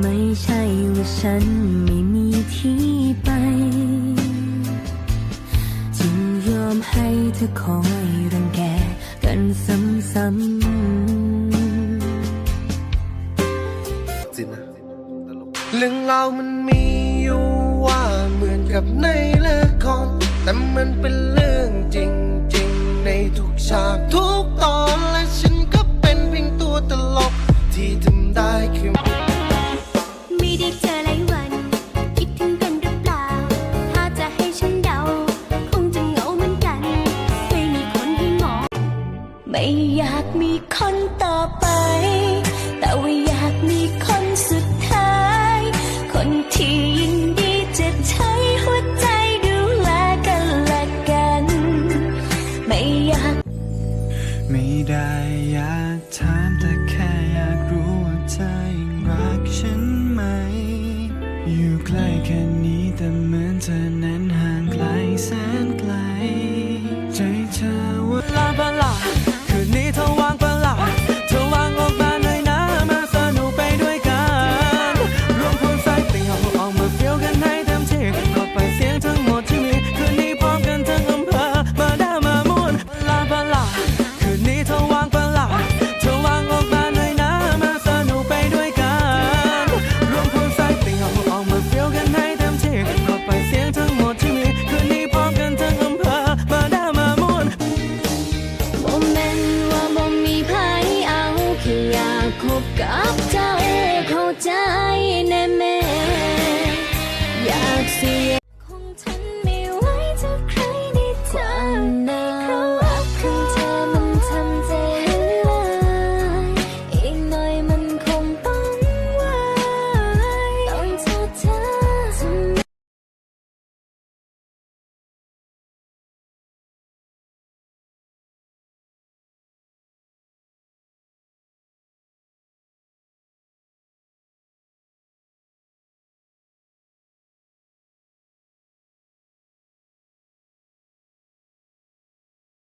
ไม่ใช่ว่าฉันไม่มีที่ไปจึงยอมให้เธอคอยรังแกกันซ้ำเรื่องราวมันมีอยู่ว่าเหมือนกับในละครแต่มันเป็นเรื่องจริงๆในทุกฉากทุกตอนและฉันก็เป็นเพียงตัวตลกที่ทำได้คือไม่ได้เจอหลายวันคิดถึงกันหรือเปล่าถ้าจะให้ฉันเดาคงจะเหงาเหมือนกันไม่มีคนให้มองไม่อยากมีคนต่อไปแต่ว่าอยากมีคนสุดท้ายคนที่ยินดีจะใช้หัวใจดูแลกันและกันไม่อยากไม่ได้อยากถามแต่แค่อยากรู้ว่าเธอยังรักฉันไหมอยู่ใกล้แค่นี้แต่เหมือนเธอนั้นห่างไกลแสนไกล